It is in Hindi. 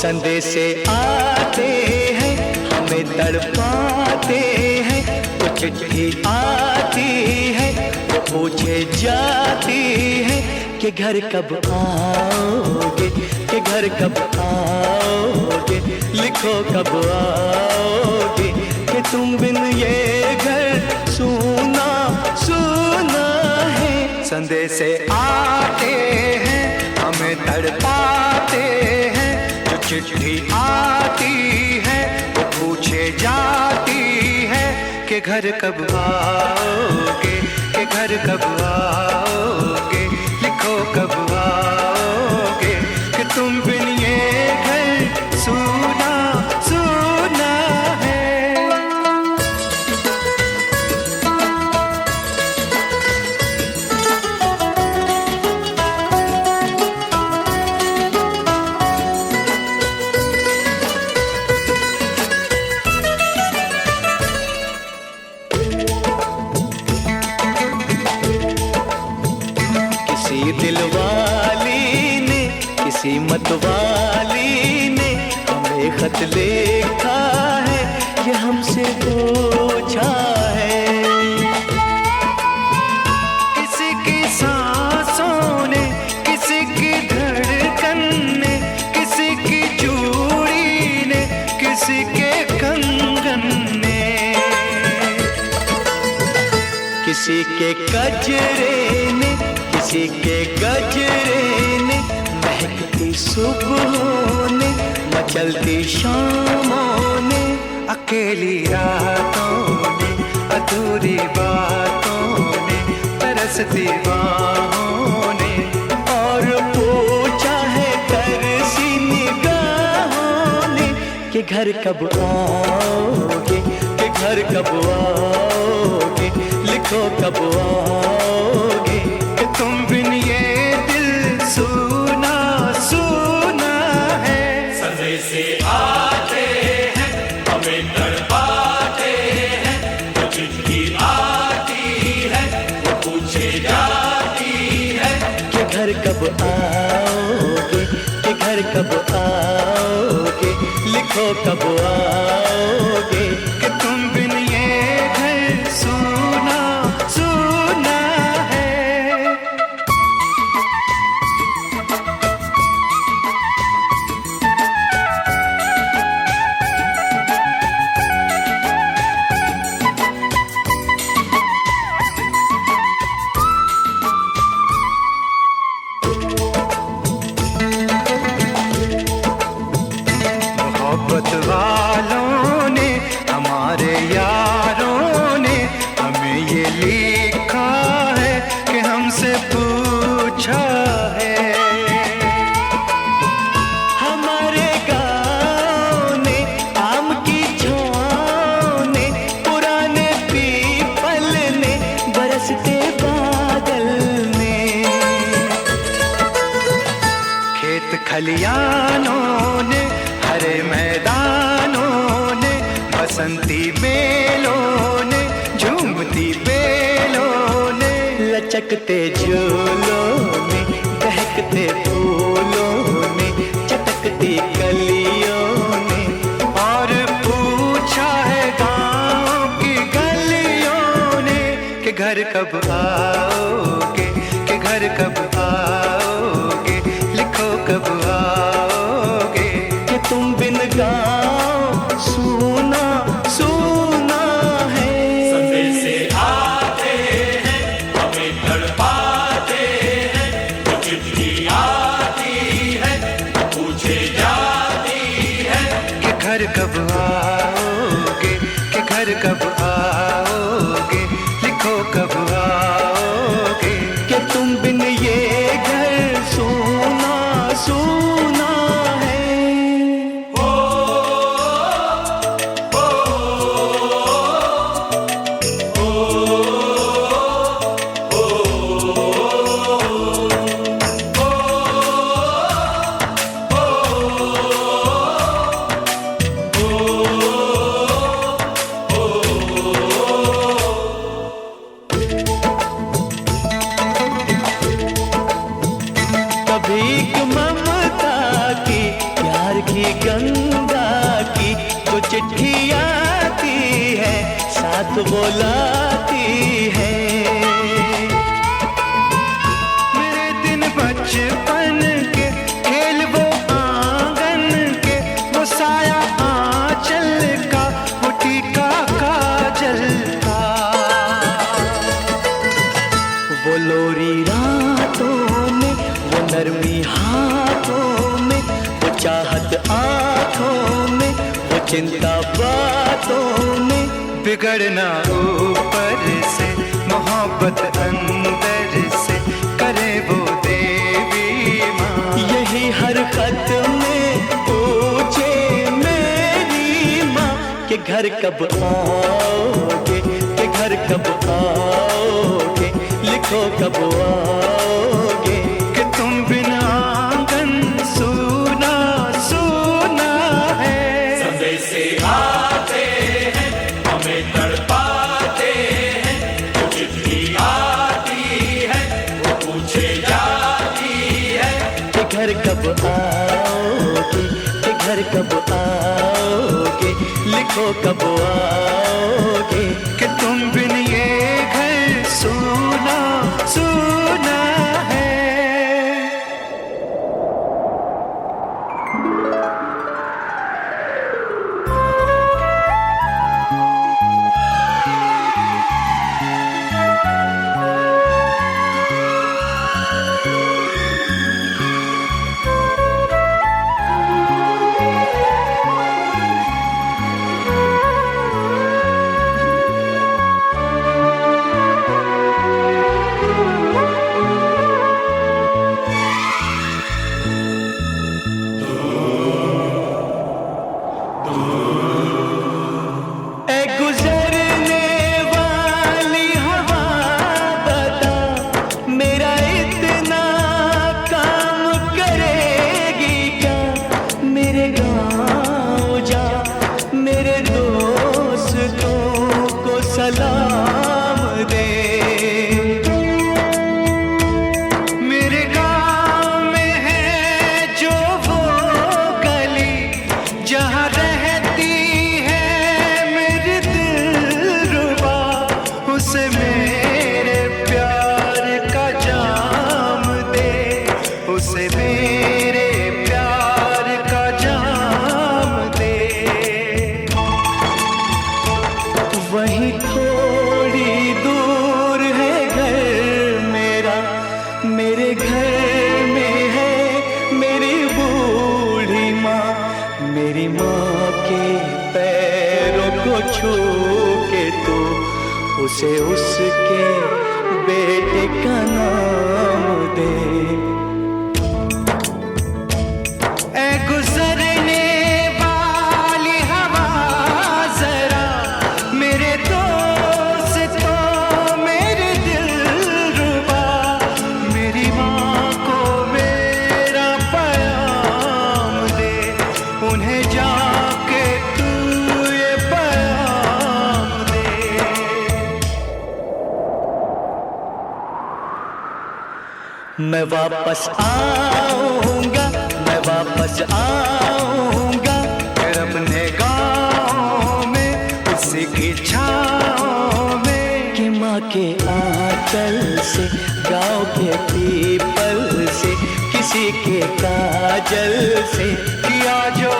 संदेशे आते हैं हमें तड़पाते हैं, वो चिट्ठी आती है वो पूछे जाती है कि घर कब आओगे, कि घर कब आओगे, लिखो कब आओगे, कि तुम बिन ये घर सूना सूना है। संदेशे आते हैं हमें तड़पाते हैं, चिट्ठी आती है वो पूछे जाती है कि घर कब आओगे, कि घर कब आओगे, लिखो कब आओगे, कि तुम बिन ये घर सूना सूना है। किसी दिलवाली ने, किसी मतवाली ने हमें खत लिखा है, ये हमसे पूछा है। किसी की सांसों ने, किसी की धड़कन ने, किसी की चूड़ी ने, किसी के कंगन ने, किसी के गजरे ने, किसी के गजरे ने, महकती सुबहों ने, मचलती शामों ने, अकेली रातों ने, अधूरी बातों ने, तरसती बाहों ने, और पूछा है तरसी निगाहों ने कि घर कब आओगे, कि घर कब आओगे, लिखो कब आओगे, कि तुम बिन ये दिल सूना सूना है। संदेशे आते हैं हमें तड़पाते हैं, वो चिट्ठी आती है वो पूछे जाती है कि घर कब आओगे, कि घर कब आओगे, लिखो कब आओगे, कि तुम बिन ये घर सूना सूना है। मोहब्बत वालों ने, हमारे यारों ने हमें ये लिखा है कि हमसे पूछा है। हमारे गाँव ने, आम की छाँव ने, पुराने पीपल ने, बरसते बादल ने, खेत खलियानों ने, हरे मैदानों ने, बसंती बेलों ने, झूमती बेलों ने, लचकते झूलों ने, दहकते फूलों ने, चटकती कलियों ने, और पूछा है गाँव की गलियों ने कि घर कब आओगे, कि घर कब आओगे, लिखो कब आओगे, कि तुम बिन गाँव सूना सूना है। संदेशे चिट्ठी आती है, साथ वो लाती है। मेरे दिन बचपन के खेल वो आंगन के, वो साया आंचल का, वो टीका काजल का, वो लोरी रातों में, वो नरमी हाथों में, वो चाहत आंखों में, वो चिंता बातों में। बिगड़ना ऊपर से, मोहब्बत अंदर से, करे वो देवी माँ। यही हर खत में पूछे मेरी माँ कि घर कब आओगे, कि घर कब आओगे, लिखो कब आओगे। कि तुम बिना आंगन सूना सूना है। संदेश आते हैं, हमें तड़पाते हैं, वो चिट्ठी आती है, वो पूछे जाती है कि घर कब आओगे, कि घर कब आओगे, लिखो कब आओगे। कि तुम बिन ये घर सूना सूना है। सलाम दे। मेरे गाँव में है जो वो गली, जहाँ रहती है मेरी दिलरुबा, उसे मेरे प्यार का जाम दे, उसे मेरे प्यार का जाम दे। वहीं थोड़ी दूर है घर मेरा, मेरे घर में है मेरी बूढ़ी माँ। मेरी माँ के पैरों को छू के तो उसे उसके बेटे का नाम दे। ऐ गुजरने वाली हवा जरा, मेरे दोस्तों मेरे दिलरुबा, मेरी माँ को मेरा पैगाम दे, उन्हें जाके तू ये पैगाम दे। मैं वापस आऊंगा, मैं वापस आऊंगा, फिर अपने गाँव में उसी की छाँव में। कि माँ के आंचल से, गाँव के पीपल से, किसी के काजल से किया जो